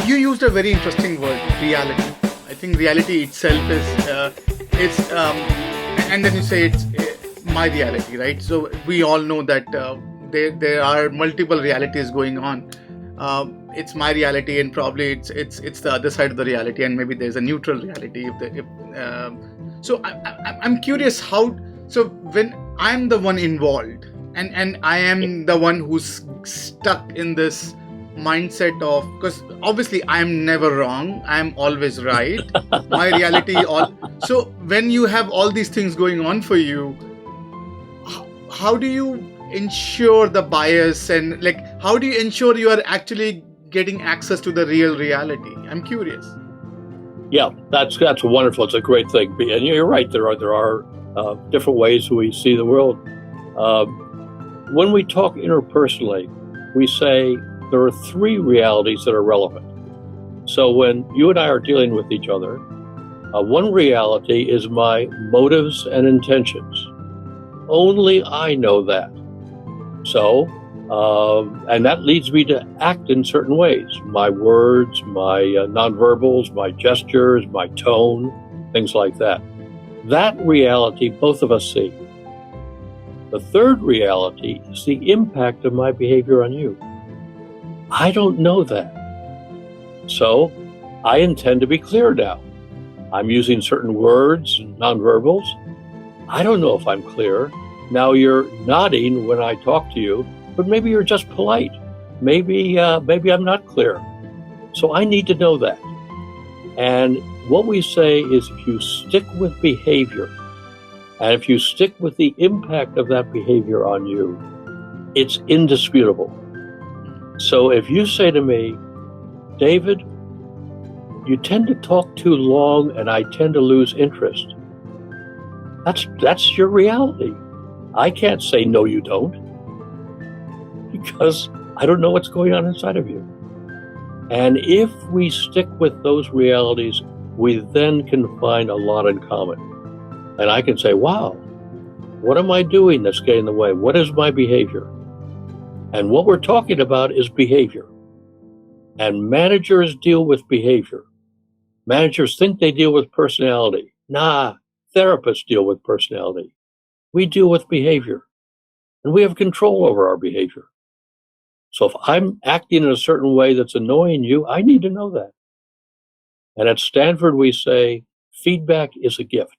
you used a very interesting word, reality. I think reality itself is it's and then you say it's my reality, right? So we all know that there are multiple realities going on. It's my reality, and probably it's the other side of the reality, and maybe there's a neutral reality. So I'm curious how. So when I'm the one involved, and I am the one who's stuck in this mindset of, because obviously I'm never wrong, I'm always right, my reality all. So when you have all these things going on for you, how do you ensure the bias, and like how do you ensure you are actually getting access to the real reality? I'm curious. Yeah, that's wonderful. It's a great thing, and you're right. There are different ways we see the world. When we talk interpersonally, we say there are three realities that are relevant. So when you and I are dealing with each other, one reality is my motives and intentions. Only I know that. So, and that leads me to act in certain ways. My words, my nonverbals, my gestures, my tone, things like that. That reality both of us see. The third reality is the impact of my behavior on you. I don't know that. So I intend to be clear now. I'm using certain words and nonverbals. I don't know if I'm clear. Now you're nodding when I talk to you, but maybe you're just polite. Maybe I'm not clear. So I need to know that. And what we say is, if you stick with behavior, and if you stick with the impact of that behavior on you, it's indisputable. So if you say to me, David, you tend to talk too long and I tend to lose interest, that's your reality. I can't say, no, you don't, because I don't know what's going on inside of you. And if we stick with those realities, we then can find a lot in common. And I can say, wow, what am I doing that's getting in the way? What is my behavior? And what we're talking about is behavior. And managers deal with behavior. Managers think they deal with personality. Nah, therapists deal with personality. We deal with behavior. And we have control over our behavior. So if I'm acting in a certain way that's annoying you, I need to know that. And at Stanford, we say feedback is a gift.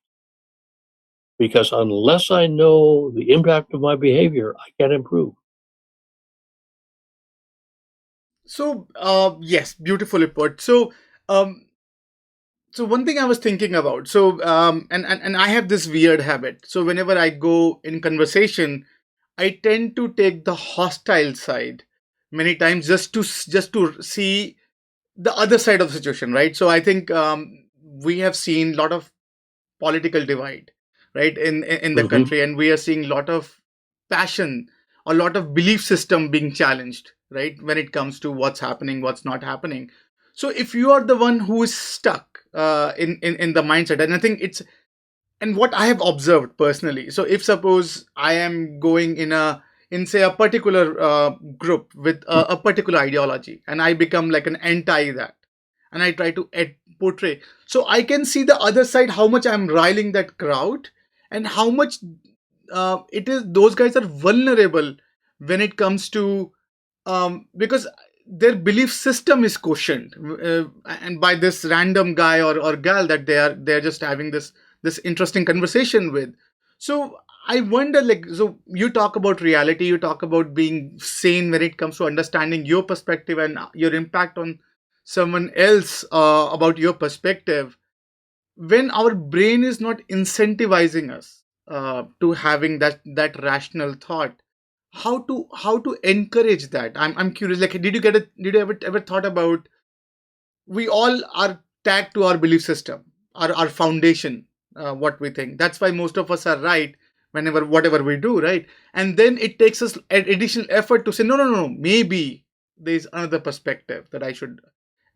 Because unless I know the impact of my behavior, I can't improve. So yes, beautifully put. So one thing I was thinking about, so and I have this weird habit. So whenever I go in conversation, I tend to take the hostile side many times, just to see the other side of the situation, right? So I think we have seen a lot of political divide, right, in the Mm-hmm. country, and we are seeing a lot of passion, a lot of belief system being challenged, right, when it comes to what's happening, what's not happening. So if you are the one who is stuck in the mindset, and I think it's, and what I have observed personally, so if suppose I am going in say a particular group with a particular ideology, and I become like an anti that, and I try to portray, so I can see the other side, how much I'm riling that crowd, and how much it is, those guys are vulnerable when it comes to because their belief system is questioned, and by this random guy or gal that they're just having this interesting conversation with. So I wonder, like, so you talk about reality, you talk about being sane when it comes to understanding your perspective and your impact on someone else, about your perspective. When our brain is not incentivizing us to having that rational thought, how to encourage that? I'm curious, like, did you ever thought about, we all are tagged to our belief system, our foundation, what we think. That's why most of us are right whenever whatever we do, right? And then it takes us an additional effort to say, no, no, no, no, maybe there's another perspective that I should,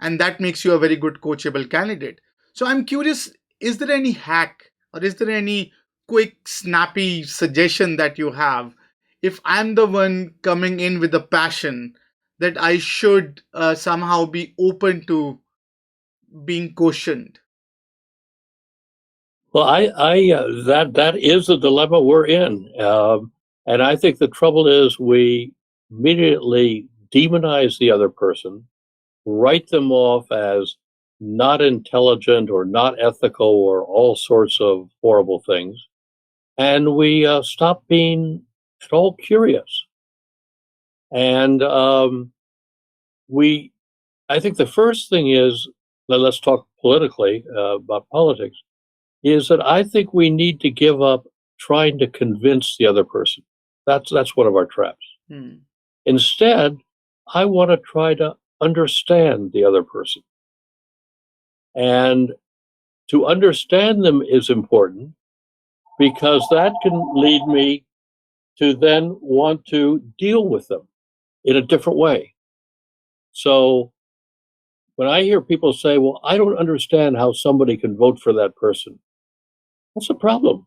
and that makes you a very good coachable candidate. So I'm curious, is there any hack, or is there any quick, snappy suggestion that you have if I'm the one coming in with a passion that I should somehow be open to being cautioned? Well, that is the dilemma we're in, and I think the trouble is we immediately demonize the other person, write them off as not intelligent or not ethical or all sorts of horrible things, and we stop being at all curious. And we, I think the first thing is, let's talk politically about politics, is that I think we need to give up trying to convince the other person. That's one of our traps. Hmm. Instead, I want to try to understand the other person. And to understand them is important because that can lead me to then want to deal with them in a different way. So when I hear people say, well, I don't understand how somebody can vote for that person, that's a problem.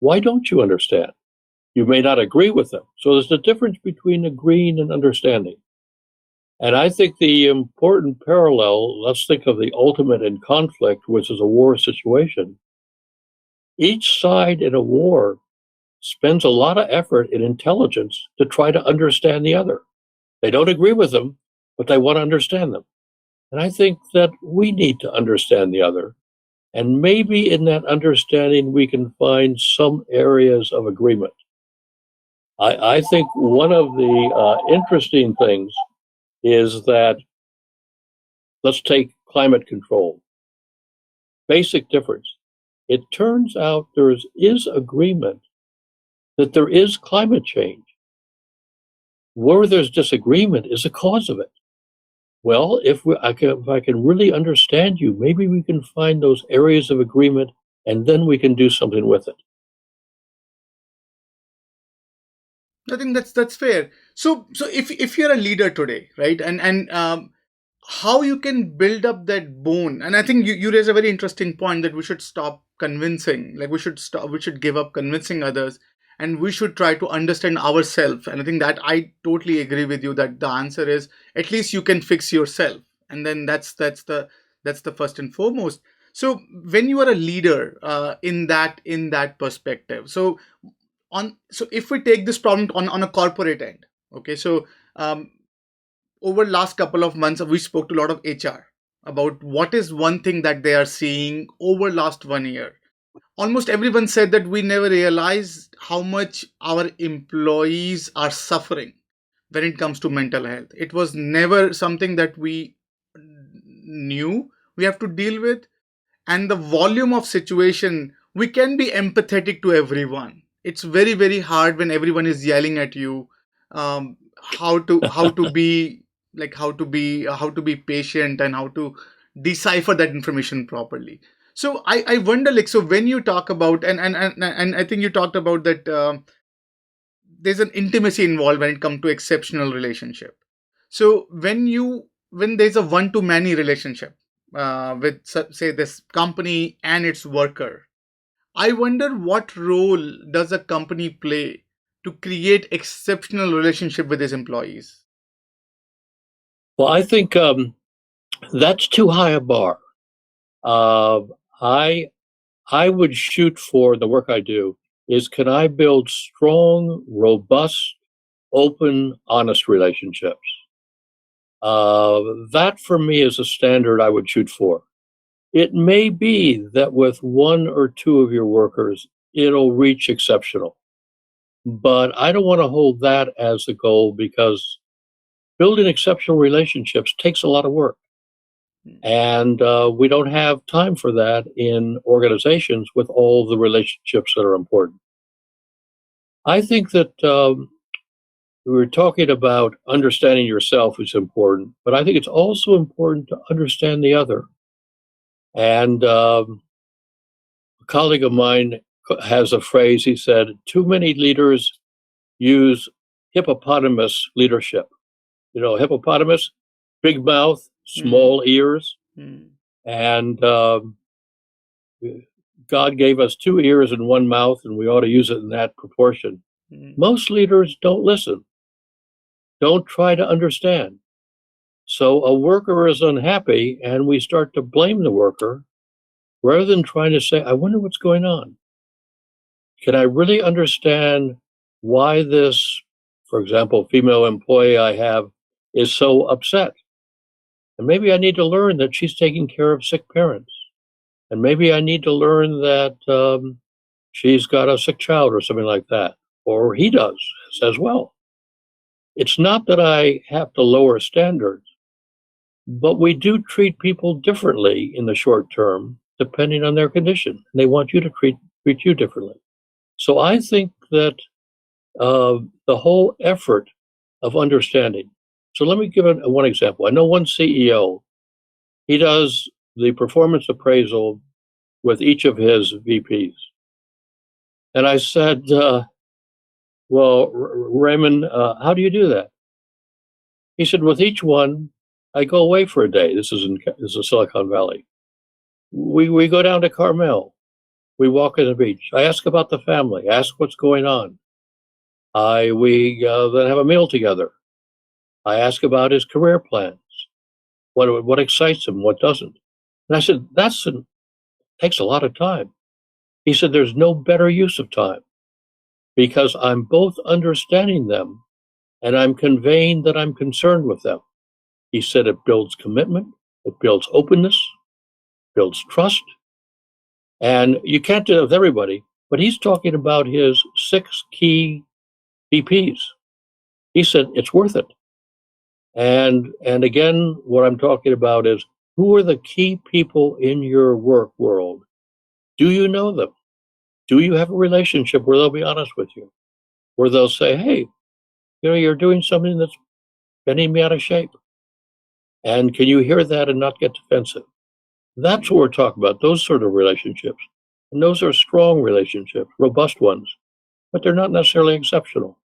Why don't you understand? You may not agree with them. So there's a difference between agreeing and understanding. And I think the important parallel, let's think of the ultimate in conflict, which is a war situation. Each side in a war spends a lot of effort and intelligence to try to understand the other. They don't agree with them, but they want to understand them. And I think that we need to understand the other. And maybe in that understanding, we can find some areas of agreement. I think one of the interesting things is that, let's take climate control. Basic difference. It turns out is agreement that there is climate change. Where there's disagreement is the cause of it. Well, if I can really understand you, maybe we can find those areas of agreement and then we can do something with it. I think that's fair. So if you're a leader today, right, and how you can build up that bone, and I think you raise a very interesting point that we should stop convincing, like we should give up convincing others, and we should try to understand ourselves. And I think that I totally agree with you that the answer is at least you can fix yourself, and then that's the first and foremost. So when you are a leader in that perspective, so if we take this problem on a corporate end, okay, so over last couple of months we spoke to a lot of HR about what is one thing that they are seeing over last 1 year. Almost everyone said that we never realized how much our employees are suffering when it comes to mental health. It was never something that we knew we have to deal with, and the volume of situation, we can be empathetic to everyone. It's very very hard when everyone is yelling at you, how to be how to be patient and how to decipher that information properly. So I wonder, like, so when you talk about, and I think you talked about that, there's an intimacy involved when it comes to exceptional relationship. So when there's a one to many relationship with, say, this company and its worker, I wonder what role does a company play to create exceptional relationship with its employees? Well, I think that's too high a bar. Uh, I I would shoot for the work I do is, can I build strong, robust, open, honest relationships? That for me is a standard I would shoot for. It may be that with one or two of your workers, it'll reach exceptional, but I don't want to hold that as the goal because building exceptional relationships takes a lot of work. And we don't have time for that in organizations with all the relationships that are important. I think that we were talking about understanding yourself is important, but I think it's also important to understand the other. And a colleague of mine has a phrase. He said, too many leaders use hippopotamus leadership. You know, hippopotamus, big mouth, Mm, small ears. mm, And God gave us two ears and one mouth, and we ought to use it in that proportion. mm, Most leaders don't listen, don't try to understand. So a worker is unhappy, and we start to blame the worker rather than trying to say, I wonder what's going on. Can I really understand why this, for example, female employee I have is so upset? And maybe I need to learn that she's taking care of sick parents. And maybe I need to learn that she's got a sick child or something like that, or he does as well. It's not that I have to lower standards, but we do treat people differently in the short term, depending on their condition. They want you to treat you differently. So I think that the whole effort of understanding. So let me give one example. I know one CEO, he does the performance appraisal with each of his VPs. And I said, well, Raymond, how do you do that? He said, with each one, I go away for a day. This is Silicon Valley. We go down to Carmel. We walk on the beach. I ask about the family. I ask what's going on. We then have a meal together. I ask about his career plans. What excites him? What doesn't? And I said, takes a lot of time. He said, there's no better use of time because I'm both understanding them and I'm conveying that I'm concerned with them. He said it builds commitment, it builds openness, builds trust. And you can't do it with everybody, but he's talking about his 6 key VPs. He said it's worth it. And again, what I'm talking about is who are the key people in your work world? Do you know them? Do you have a relationship where they'll be honest with you? Where they'll say, hey, you're doing something that's bending me out of shape. And can you hear that and not get defensive? That's what we're talking about, those sort of relationships. And those are strong relationships, robust ones, but they're not necessarily exceptional.